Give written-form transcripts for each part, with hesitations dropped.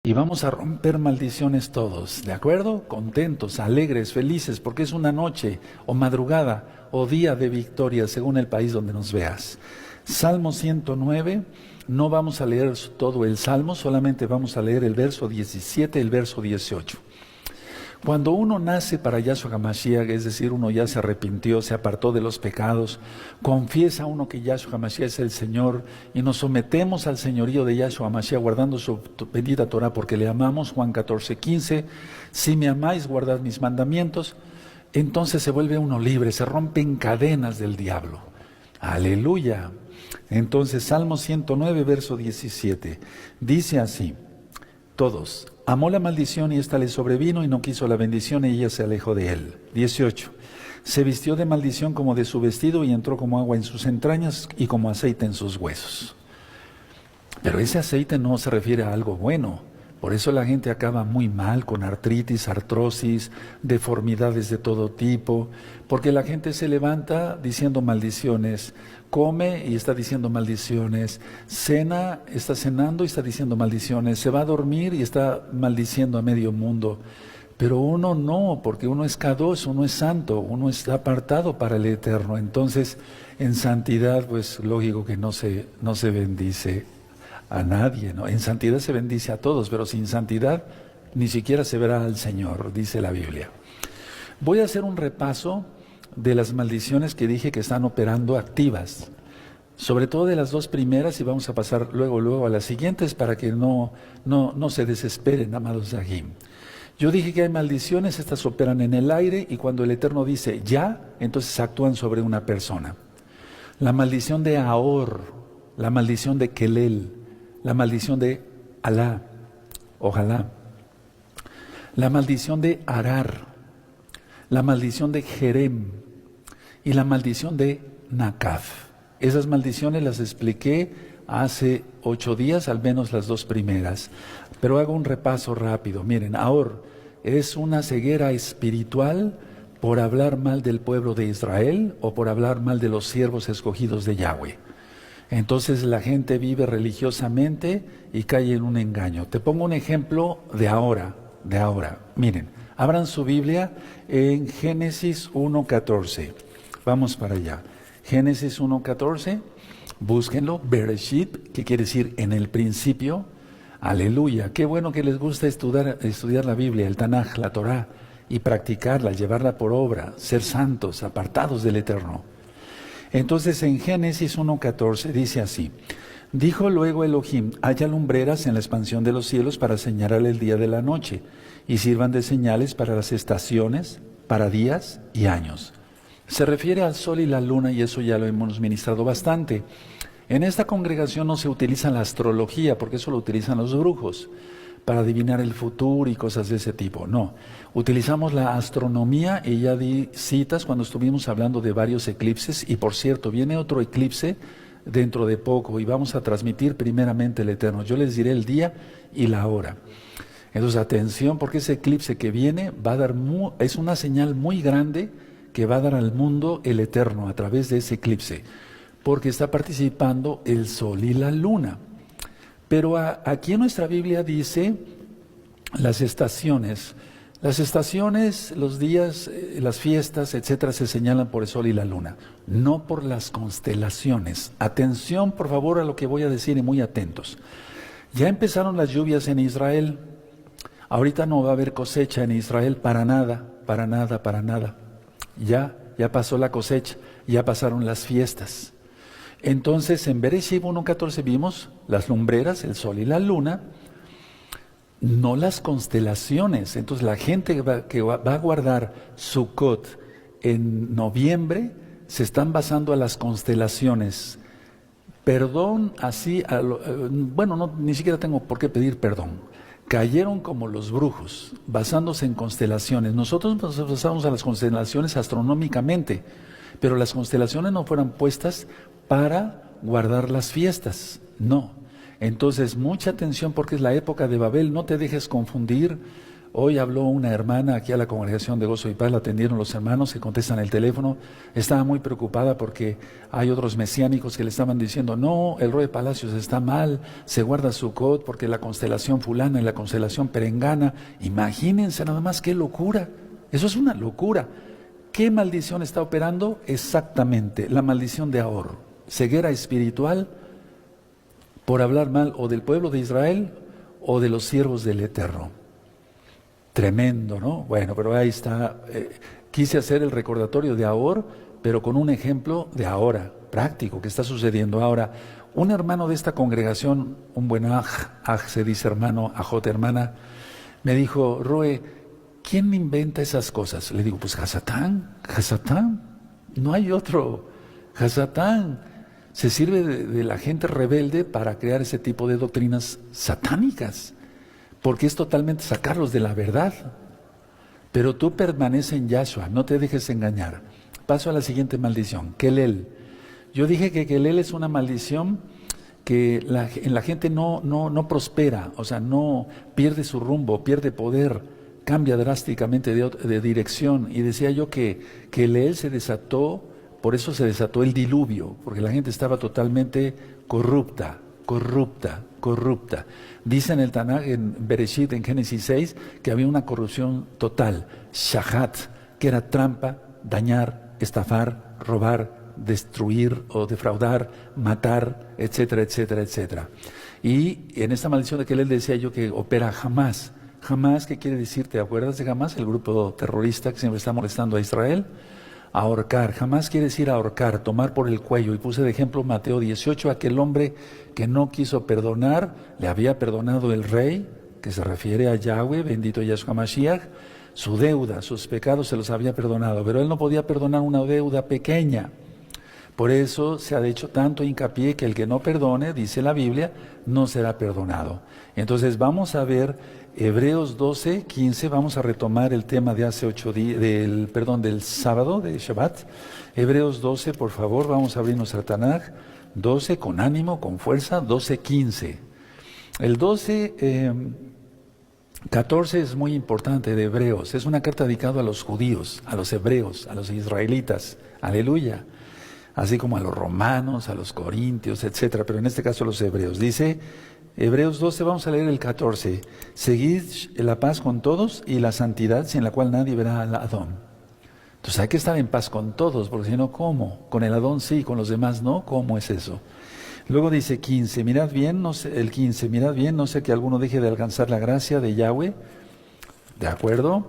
y vamos a romper maldiciones todos, ¿de acuerdo? Contentos, alegres, felices, porque es una noche o madrugada o día de victoria según el país donde nos veas. Salmo 109, no vamos a leer todo el Salmo, solamente vamos a leer el verso 17 y el verso 18. Cuando uno nace para Yahshua HaMashiach, es decir, uno ya se arrepintió, se apartó de los pecados, confiesa uno que Yahshua HaMashiach es el Señor y nos sometemos al señorío de Yahshua HaMashiach guardando su bendita Torah porque le amamos, Juan 14:15, si me amáis, guardad mis mandamientos, entonces se vuelve uno libre, se rompen cadenas del diablo. ¡Aleluya! Entonces, Salmo 109, verso 17, dice así, todos, amó la maldición y ésta le sobrevino y no quiso la bendición y ella se alejó de él. 18. Se vistió de maldición como de su vestido y entró como agua en sus entrañas y como aceite en sus huesos. Pero ese aceite no se refiere a algo bueno. Por eso la gente acaba muy mal con artritis, artrosis, deformidades de todo tipo, porque la gente se levanta diciendo maldiciones, come y está diciendo maldiciones, cena, está cenando y está diciendo maldiciones, se va a dormir y está maldiciendo a medio mundo. Pero uno no, porque uno es kadosh, uno es santo, uno está apartado para el eterno. Entonces, en santidad, pues lógico que no se bendice a nadie, ¿no? En santidad se bendice a todos, pero sin santidad ni siquiera se verá al Señor, dice la Biblia. Voy a hacer un repaso de las maldiciones que dije que están operando activas, sobre todo de las dos primeras, y vamos a pasar luego a las siguientes para que no se desesperen, amados Zahim. Yo dije que hay maldiciones, estas operan en el aire y cuando el Eterno dice ya, entonces actúan sobre una persona. La maldición de Ahor, la maldición de Kelel, la maldición de Alá, ojalá, la maldición de Arar, la maldición de Jerem y la maldición de Nakaf. Esas maldiciones las expliqué hace 8 días, al menos las dos primeras, pero hago un repaso rápido. Miren, Ahor es una ceguera espiritual por hablar mal del pueblo de Israel o por hablar mal de los siervos escogidos de Yahweh. Entonces la gente vive religiosamente y cae en un engaño. Te pongo un ejemplo de ahora. Miren, abran su Biblia en Génesis 1:14. Vamos para allá. Génesis 1:14, búsquenlo. Bereshit, que quiere decir en el principio. Aleluya, qué bueno que les gusta estudiar la Biblia, el Tanaj, la Torah, y practicarla, llevarla por obra, ser santos, apartados del Eterno. Entonces en Génesis 1:14 dice así, dijo luego Elohim, haya lumbreras en la expansión de los cielos para señalar el día de la noche, y sirvan de señales para las estaciones, para días y años. Se refiere al sol y la luna y eso ya lo hemos ministrado bastante. En esta congregación no se utiliza la astrología, porque eso lo utilizan los brujos, para adivinar el futuro y cosas de ese tipo. No, utilizamos la astronomía y ya di citas cuando estuvimos hablando de varios eclipses. Y por cierto, viene otro eclipse dentro de poco y vamos a transmitir primeramente el Eterno. Yo les diré el día y la hora. Entonces atención, porque ese eclipse que viene va a dar es una señal muy grande que va a dar al mundo el Eterno a través de ese eclipse, porque está participando el sol y la luna. Pero aquí en nuestra Biblia dice las estaciones, los días, las fiestas, etcétera, se señalan por el sol y la luna, no por las constelaciones. Atención, por favor, a lo que voy a decir y muy atentos. Ya empezaron las lluvias en Israel. Ahorita no va a haber cosecha en Israel para nada. Ya pasó la cosecha, ya pasaron las fiestas. Entonces en Bereshit 1:14 vimos las lumbreras, el sol y la luna, no las constelaciones. Entonces la gente que va a guardar Sukkot en noviembre se están basando a las constelaciones. Perdón, así, ni siquiera tengo por qué pedir perdón. Cayeron como los brujos, basándose en constelaciones. Nosotros nos basamos a las constelaciones astronómicamente, pero las constelaciones no fueron puestas para guardar las fiestas, no. Entonces, mucha atención porque es la época de Babel, no te dejes confundir. Hoy habló una hermana aquí a la congregación de Gozo y Paz, la atendieron los hermanos que contestan el teléfono. Estaba muy preocupada porque hay otros mesiánicos que le estaban diciendo, no, el Roe Palacios está mal, se guarda Sukkot porque la constelación fulana y la constelación perengana. Imagínense nada más qué locura. Eso es una locura. ¿Qué maldición está operando? Exactamente, la maldición de Ahor. Ceguera espiritual por hablar mal o del pueblo de Israel o de los siervos del Eterno. Tremendo, ¿no? Bueno, pero ahí está. Quise hacer el recordatorio de Ahor, pero con un ejemplo de ahora, práctico, que está sucediendo ahora. Un hermano de esta congregación, un buen se dice hermano, ajot hermana, me dijo, Roe, ¿quién inventa esas cosas? Le digo, pues Hasatán, no hay otro. Hasatán se sirve de la gente rebelde para crear ese tipo de doctrinas satánicas. Porque es totalmente sacarlos de la verdad. Pero tú permanece en Yahshua, no te dejes engañar. Paso a la siguiente maldición, Kelel. Yo dije que Kelel es una maldición que en la gente no prospera, o sea, no pierde su rumbo, pierde poder, cambia drásticamente de dirección. Y decía yo que Kelel se desató, por eso se desató el diluvio, porque la gente estaba totalmente corrupta. Dice en el Tanaj, en Bereshit, en Génesis 6, que había una corrupción total. Shahat, que era trampa, dañar, estafar, robar, destruir o defraudar, matar, etcétera, etcétera, etcétera. Y en esta maldición de que él decía yo que opera Hamás. Hamás, ¿qué quiere decir? ¿Te acuerdas de Hamás? El grupo terrorista que siempre está molestando a Israel. Ahorcar, jamás quiere decir ahorcar, tomar por el cuello. Y puse de ejemplo Mateo 18, aquel hombre que no quiso perdonar, le había perdonado el rey, que se refiere a Yahweh, bendito Yahshua Mashiach, su deuda, sus pecados se los había perdonado, pero él no podía perdonar una deuda pequeña. Por eso se ha hecho tanto hincapié que el que no perdone, dice la Biblia, no será perdonado. Entonces vamos a ver Hebreos 12, 15, vamos a retomar el tema de hace 8 días, del sábado, de Shabbat. Hebreos 12, por favor, vamos a abrirnos al Tanaj. 12, con ánimo, con fuerza, 12, 15. El 12, 14 es muy importante de Hebreos, es una carta dedicada a los judíos, a los hebreos, a los israelitas, aleluya. Así como a los romanos, a los corintios, etcétera, pero en este caso a los hebreos. Dice Hebreos 12, vamos a leer el 14. Seguid la paz con todos y la santidad sin la cual nadie verá al Adón. Entonces hay que estar en paz con todos, porque si no, ¿cómo? Con el Adón sí, con los demás no, ¿cómo es eso? Luego dice 15, mirad bien, no sé que alguno deje de alcanzar la gracia de Yahweh, ¿de acuerdo?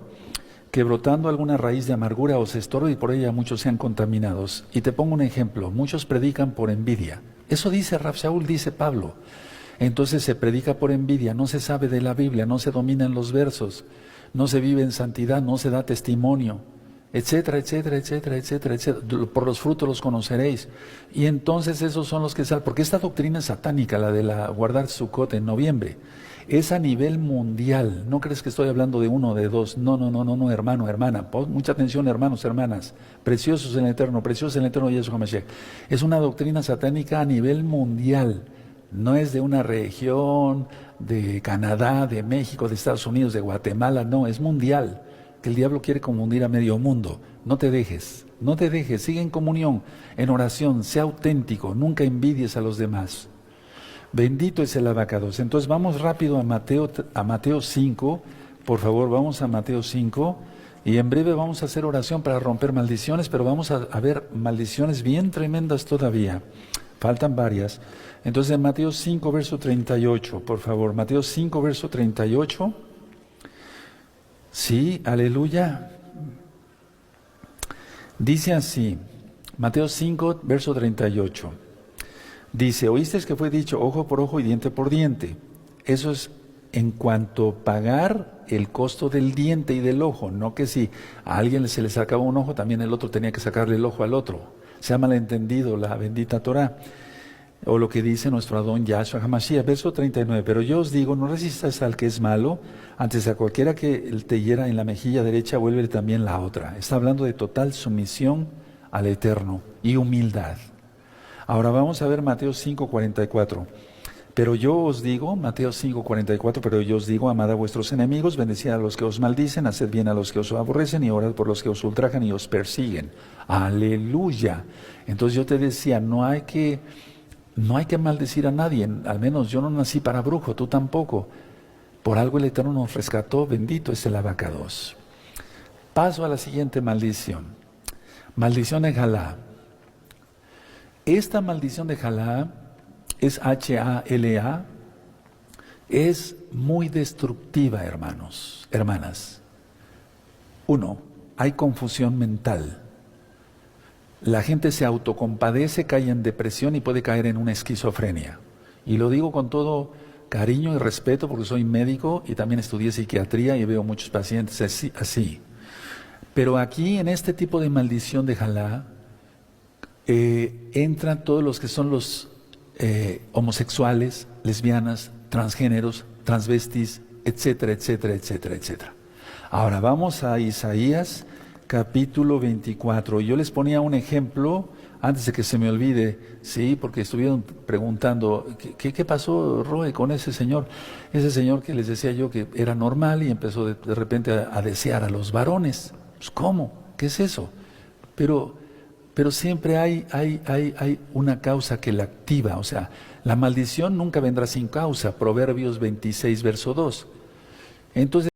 Que brotando alguna raíz de amargura os estorbe y por ella muchos sean contaminados. Y te pongo un ejemplo, muchos predican por envidia. Eso dice Rav Shaul, dice Pablo. Entonces se predica por envidia, no se sabe de la Biblia, no se dominan los versos, no se vive en santidad, no se da testimonio, etcétera, etcétera, etcétera, etcétera, etcétera. Por los frutos los conoceréis. Y entonces esos son los que salen, porque esta doctrina es satánica, la de guardar Sukkot en noviembre, es a nivel mundial. No crees que estoy hablando de uno o de dos, no, hermano, hermana. Pon mucha atención, hermanos, hermanas, preciosos en el Eterno Yahshua Mashiach. Es una doctrina satánica a nivel mundial. No es de una región, de Canadá, de México, de Estados Unidos, de Guatemala, no, es mundial, que el diablo quiere confundir a medio mundo. No te dejes, sigue en comunión, en oración, sea auténtico, nunca envidies a los demás. Bendito es el abacados. Entonces vamos rápido a Mateo 5, por favor, vamos a Mateo 5, y en breve vamos a hacer oración para romper maldiciones, pero vamos a ver maldiciones bien tremendas todavía. Faltan varias. Entonces, en Mateo 5, verso 38, por favor. Mateo 5, verso 38. Sí, aleluya. Dice así, Mateo 5, verso 38. Dice, oísteis que fue dicho ojo por ojo y diente por diente. Eso es en cuanto a pagar el costo del diente y del ojo. No que si a alguien se le sacaba un ojo, también el otro tenía que sacarle el ojo al otro. Se ha malentendido la bendita Torah. O lo que dice nuestro Adón Yahshua HaMashiach, verso 39. Pero yo os digo, no resistas al que es malo, antes a cualquiera que te hiera en la mejilla derecha, vuélvele también la otra. Está hablando de total sumisión al Eterno y humildad. Ahora vamos a ver Mateo 5:44. Pero yo os digo, Mateo 5:44, pero yo os digo, amad a vuestros enemigos, bendecid a los que os maldicen, haced bien a los que os aborrecen y orad por los que os ultrajan y os persiguen. Aleluya. Entonces yo te decía, no hay que maldecir a nadie, al menos yo no nací para brujo, tú tampoco. Por algo el Eterno nos rescató, bendito es el abacados. Paso a la siguiente maldición. Maldición de Jalá. Esta maldición de Jalá es H-A-L-A, es muy destructiva, hermanos, hermanas. Uno, hay confusión mental. La gente se autocompadece, cae en depresión y puede caer en una esquizofrenia. Y lo digo con todo cariño y respeto porque soy médico y también estudié psiquiatría y veo muchos pacientes así. Pero aquí en este tipo de maldición de Jalá entran todos los que son los homosexuales, lesbianas, transgéneros, transvestis, etcétera, etcétera, etcétera, etcétera. Ahora vamos a Isaías capítulo 24. Yo les ponía un ejemplo antes de que se me olvide, sí, porque estuvieron preguntando, ¿qué pasó, Roe, con ese señor? Ese señor que les decía yo que era normal y empezó de repente a desear a los varones. Pues, ¿cómo? ¿Qué es eso? Pero siempre hay una causa que la activa, o sea, la maldición nunca vendrá sin causa, Proverbios 26, verso 2. Entonces,